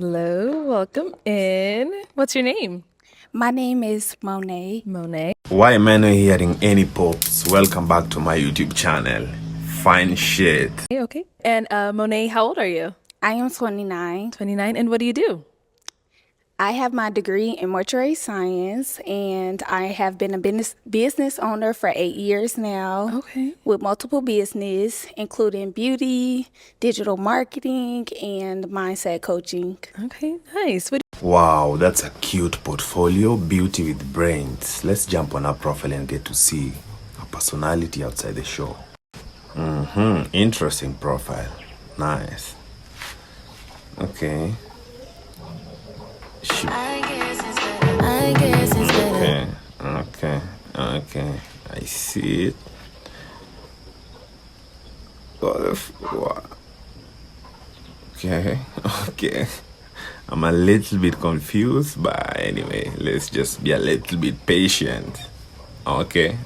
Hello, welcome in. What's your name? My name is Monet. Monet. Why am I not hearing any pops? Welcome back to my YouTube channel. Fine shit. Okay. And Monet, how old are you? I am 29. 29. And what do you do? I have my degree in mortuary science, and I have been a business owner for 8 years now. Okay. With multiple business, including beauty, digital marketing, and mindset coaching. Okay, nice. Wow, that's a cute portfolio. Beauty with brains. Let's jump on her profile and get to see her personality outside the show. Interesting profile. Nice. Okay. I guess it's better. Okay. I see it. What? Okay. I'm a little bit confused, but anyway, let's just be a little bit patient. Okay,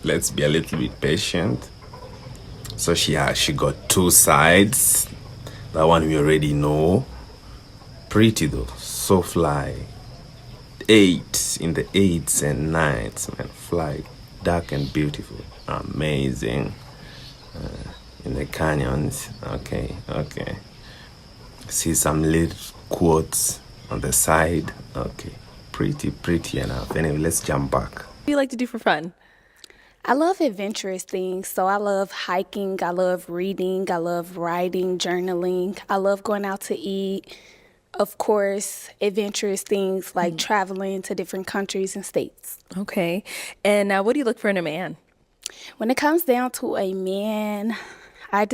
let's be a little bit patient. So she got two sides. That one we already know. Pretty though, so fly. 8 in the 8s and 9s, man. Fly, dark and beautiful, amazing. In the canyons, okay. See some little quotes on the side. Okay, pretty enough. Anyway, let's jump back. What do you like to do for fun? I love adventurous things. So I love hiking, I love reading, I love writing, journaling. I love going out to eat. Of course, adventurous things like traveling to different countries and states. Okay. And what do you look for in a man? When it comes down to a man, I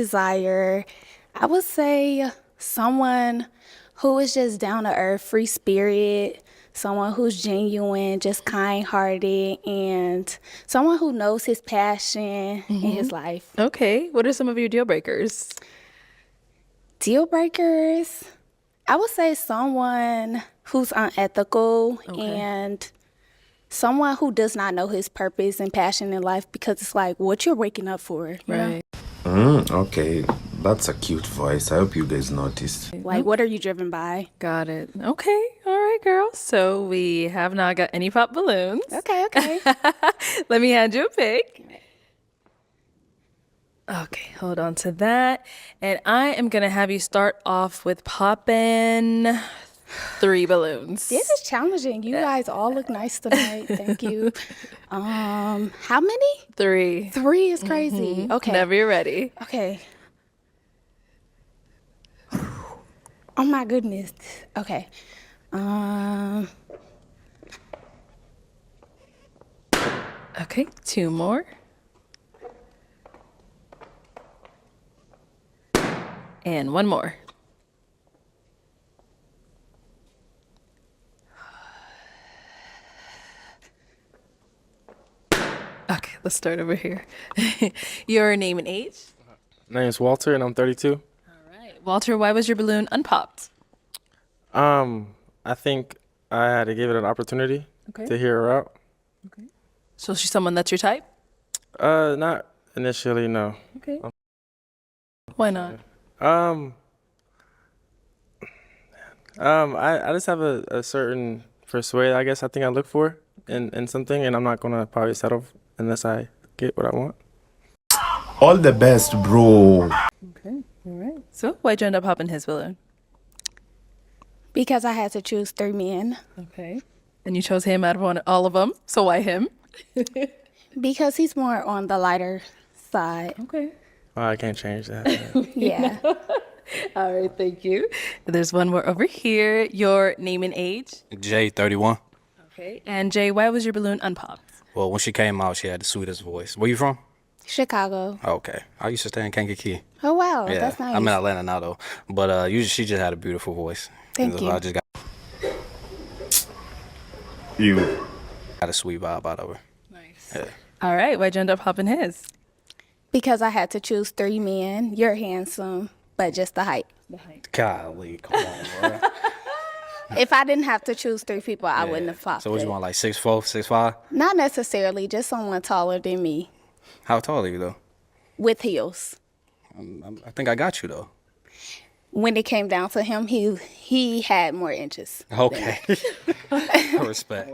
would say someone who is just down to earth, free spirit, someone who's genuine, just kind hearted, and someone who knows his passion in his life. Okay. What are some of your deal breakers? Deal breakers, I would say someone who's unethical and someone who does not know his purpose and passion in life, because it's like what you're waking up for. You know? Okay, that's a cute voice. I hope you guys noticed. Like, what are you driven by? Got it. Okay. All right, girl. So we have not got any pop balloons. Okay. Let me hand you a pick. Okay, hold on to that. And I am going to have you start off with popping 3 balloons. This is challenging. You guys all look nice tonight. Thank you. How many? 3. 3 is crazy. Okay. Whenever you're ready. Okay. Oh my goodness. Okay. Okay, 2 more. And 1 more. Okay, let's start over here. Your name and age? My name's Walter, and I'm 32. All right. Walter, why was your balloon unpopped? I think I had to give it an opportunity to hear her out. So she's someone that's your type? Not initially, no. Okay. Why not? I just have a certain persuade, I guess, I think I look for in something, and I'm not gonna probably settle unless I get what I want. All the best, bro. Okay, all right. So why'd you end up popping his balloon? Because I had to choose 3 men. Okay. And you chose him out of all of them. So why him? Because he's more on the lighter side. Okay. Oh, I can't change that. Yeah. All right, thank you. There's one more over here. Your name and age? Jay, 31. Okay. And Jay, why was your balloon unpopped? Well, when she came out, she had the sweetest voice. Where you from? Chicago. Okay. I used to stay in Kankakee. Oh, wow. Yeah, That's nice. I'm in Atlanta now, though. But she just had a beautiful voice. Thank So you. I just got You. a sweet vibe out of her. Nice. Yeah. All right, why'd you end up popping his? Because I had to choose 3 men. You're handsome, but just the height. Golly, come on, bro. If I didn't have to choose 3 people, I wouldn't have popped So what it. you want, like 6'4", 6'5"? Not necessarily, just someone taller than me How tall are you, though? with heels. I think I got you, though. when it came down to him, he had more inches. Okay. Respect.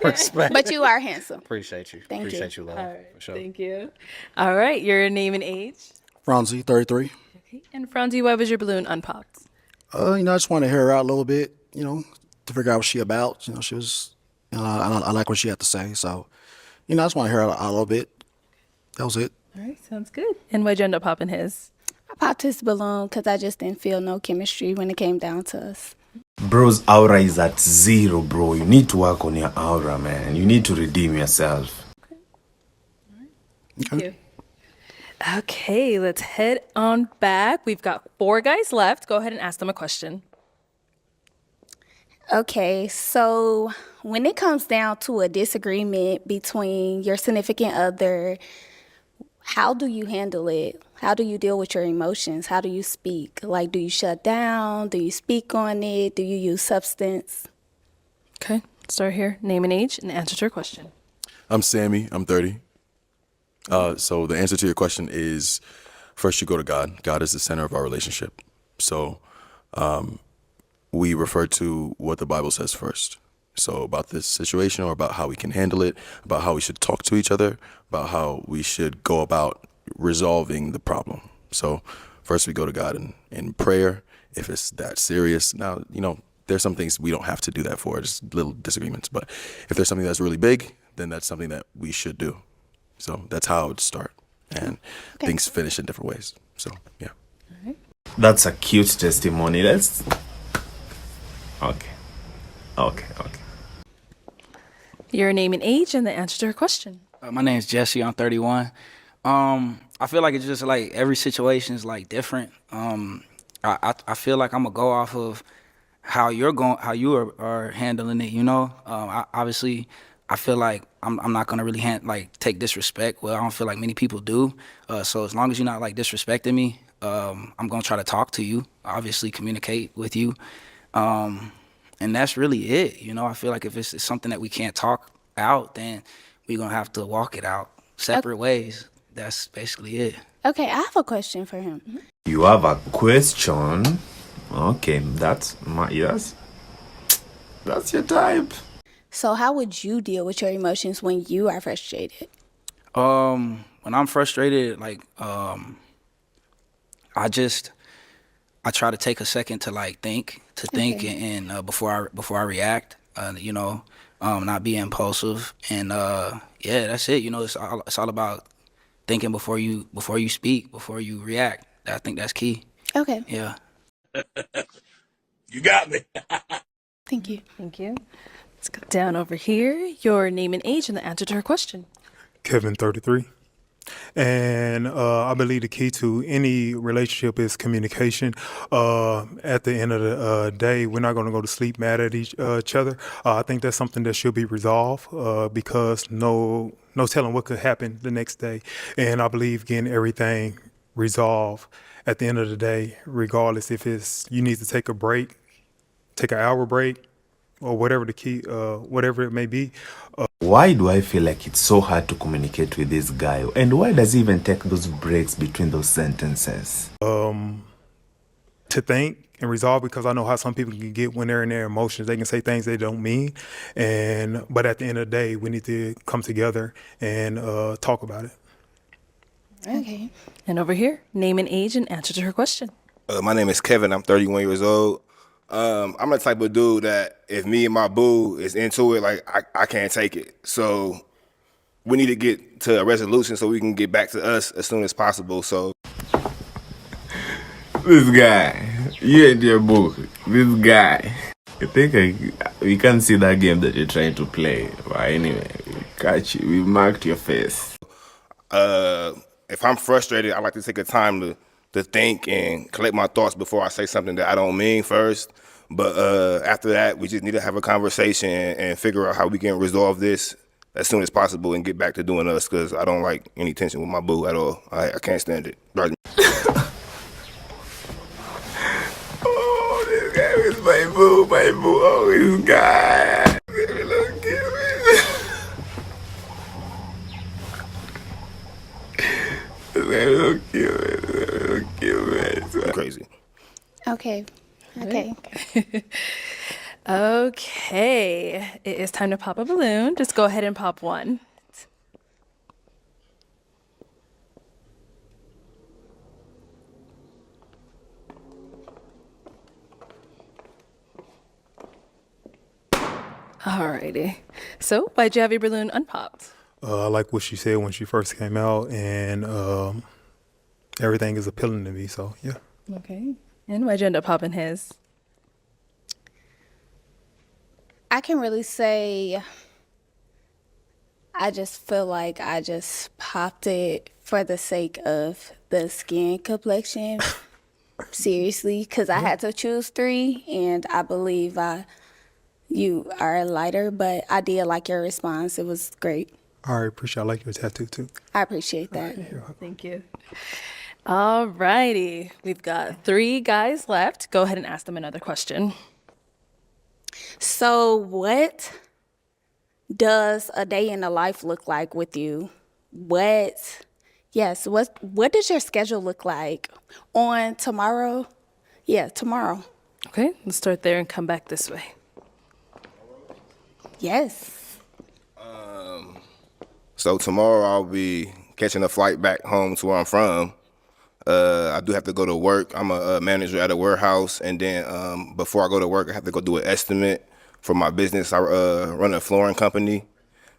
Respect. But you are handsome. Appreciate you. Thank you. Appreciate you, love. For sure. Thank you. All right, your name and age. Franzi, 33. And Franzi, why was your balloon unpopped? I just want to hear her out a little bit, to figure out what she about. She was, I like what she had to say. So, I just want to hear her out a little bit. That was it. All right, sounds good. And why'd you end up popping his? I popped his balloon because I just didn't feel no chemistry when it came down to us. Bro's aura is at 0, bro. You need to work on your aura, man. You need to redeem yourself. Okay. Okay, let's head on back. We've got 4 guys left. Go ahead and ask them a question. Okay, so when it comes down to a disagreement between your significant other, how do you handle it? How do you deal with your emotions? How do you speak? Like, do you shut down? Do you speak on it? Do you use substance? Okay, start here. Name and age and answer to your question. I'm Sammy. I'm 30. So the answer to your question is, first you go to God. God is the center of our relationship. So we refer to what the Bible says first. So about this situation, or about how we can handle it, about how we should talk to each other, about how we should go about resolving the problem. So first we go to God in prayer. If it's that serious, now, there's some things we don't have to do that for, just little disagreements. But if there's something that's really big, then that's something that we should do. So that's how it would start. And things finish in different ways. So, yeah. That's a cute testimony. Let's... Okay. Your name and age and the answer to her question. My name's Jesse. I'm 31. I feel like it's just like every situation is like different. I feel like I'm gonna go off of how you are handling it. Obviously, I feel like I'm not gonna really take disrespect. Well, I don't feel like many people do. So as long as you're not like disrespecting me, I'm gonna try to talk to you. Obviously, communicate with you. And that's really it. I feel like if it's something that we can't talk out, then we're going to have to walk it out separate ways. That's basically it. Okay, I have a question for him. You have a question? Okay, that's your type. So how would you deal with your emotions when you are frustrated? When I'm frustrated, I try to take a second to think and before I react, not be impulsive, and that's it. It's all about thinking before you speak, before you react. I think that's key. Okay. Yeah. You got me. Thank you. Let's go down over here. Your name and age and the answer to her question. Kevin, 33. And I believe the key to any relationship is communication. At the end of the day, we're not going to go to sleep mad at each other. I think that's something that should be resolved because no telling what could happen the next day. And I believe getting everything resolved at the end of the day, regardless if you need to take a break, take an hour break, or whatever whatever it may be. Why do I feel like it's so hard to communicate with this guy? And why does he even take those breaks between those sentences? To think and resolve, because I know how some people can get when they're in their emotions. They can say things they don't mean. But at the end of the day, we need to come together and talk about it. Okay. And over here, name and age and answer to her question. My name is Kevin. I'm 31 years old. I'm the type of dude that if me and my boo is into it, I can't take it. So we need to get to a resolution so we can get back to us as soon as possible. So This guy, you and your book, this guy. I think we can see that game that you're trying to play. But anyway, we catch you. We marked your face. if I'm frustrated, I like to take a time to think and collect my thoughts before I say something that I don't mean first. But after that, we just need to have a conversation and figure out how we can resolve this as soon as possible and get back to doing us, because I don't like any tension with my boo at all. I can't stand it. Oh, this guy is my boo, oh, this guy. This guy is so cute, Crazy. Okay. Okay. Okay, it is time to pop a balloon. Just go ahead and pop one. Alrighty. So, why'd you have your balloon unpopped? I like what she said when she first came out, and everything is appealing to me. So yeah. Okay. And why'd you end up popping his? I can really say I just feel like I just popped it for the sake of the skin complexion. Seriously, because I had to choose 3, and I believe you are lighter, but I did like your response. It was great. All right, appreciate. I like your tattoo too. I appreciate that. Thank you. Alrighty, we've got 3 guys left. Go ahead and ask them another question. So, what does a day in the life look like with you? What does your schedule look like on tomorrow? Yeah, tomorrow. Okay, let's start there and come back this way. Yes. So tomorrow I'll be catching a flight back home to where I'm from. I do have to go to work. I'm a manager at a warehouse, and then before I go to work, I have to go do an estimate for my business. I run a flooring company.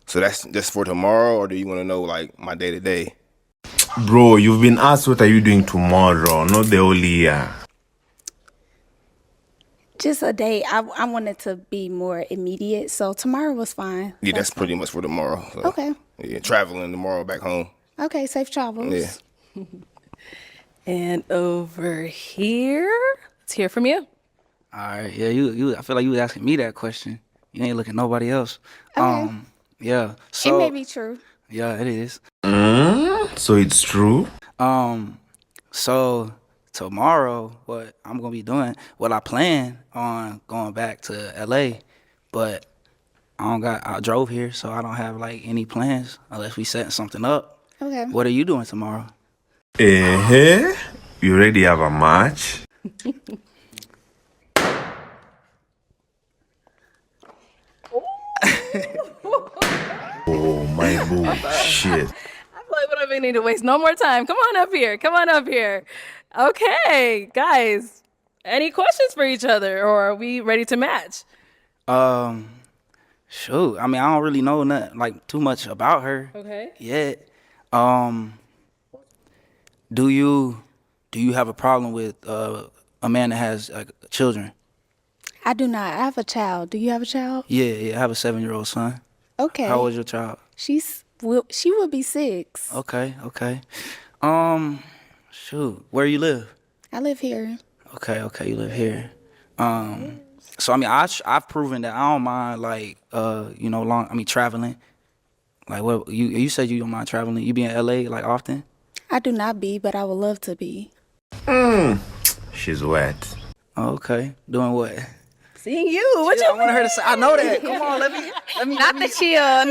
So that's just for tomorrow, or do you want to know like my day to day? Bro, you've been asked what are you doing tomorrow, not the whole year. Just a day. I wanted to be more immediate, so tomorrow was fine. Yeah, that's pretty much for tomorrow. So, Okay. Yeah, traveling tomorrow back home. Okay, safe travels. Yeah. And over here, let's hear from you. All right, yeah, you. I feel like you was asking me that question. You ain't looking at nobody else. Okay. Yeah. So It may be true. yeah, it is. So it's true? So tomorrow, what I'm gonna be doing, well, I plan on going back to LA, but I drove here, so I don't have like any plans unless we setting something up. Okay. What are you doing tomorrow? You already have a match? Oh my bullshit. I feel like we don't even need to waste no more time. Come on up here. Come on up here. Okay, guys. Any questions for each other, or are we ready to match? Shoot. I mean, I don't really know nothing like too much about her Okay. yet. Do you have a problem with a man that has children? I do not. I have a child. Do you have a child? Yeah, I have a 7-year-old son. Okay. How old is your child? She will be 6. Okay. Shoot, where you live? I live here. Okay, you live here. So I mean, I've proven that I don't mind like traveling. Like what you said you don't mind traveling. You be in LA like often? I do not be, but I would love to be. She's wet. Okay, doing what? Seeing you. What I want her to say. I know that. Come on, let me. Not the chill.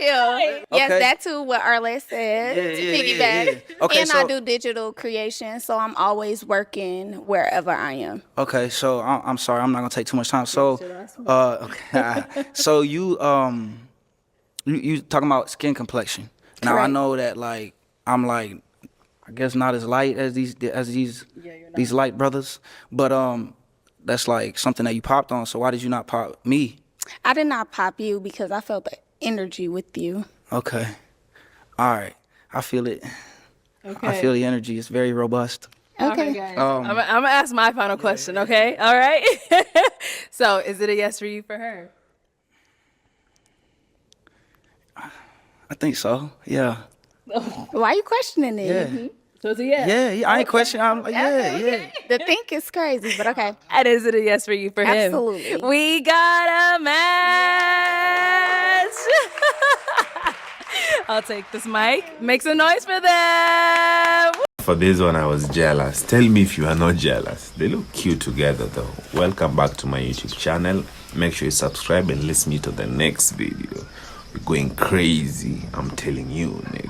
Yes, Okay. that's too what Arlette said. Yeah, to yeah, piggyback. yeah. Okay, and I so- do digital creation, so I'm always working wherever I am. Okay, so I'm sorry, I'm not gonna take too much time. So, okay, so you talking about skin complexion? Now I Correct. know that like I'm like I guess not as light as these light brothers, but that's like something that you popped on. So why did you not pop me? I did not pop you because I felt the energy with you. Okay, all right, I feel it. Okay. I feel the energy. It's very robust. Okay. guys. I'm gonna ask my final question, okay? All right. So, is it a yes for you for her? I think so. Yeah. Why are you questioning it? Yeah. So it's a yes. Yeah. I ain't questioning. I'm like, yeah. The think is crazy, but okay. And is it a yes for you for him? Absolutely. We got a match. I'll take this mic. Make some noise for them. For this one, I was jealous. Tell me if you are not jealous. They look cute together, though. Welcome back to my YouTube channel. Make sure you subscribe and listen to the next video. We're going crazy. I'm telling you, nigga.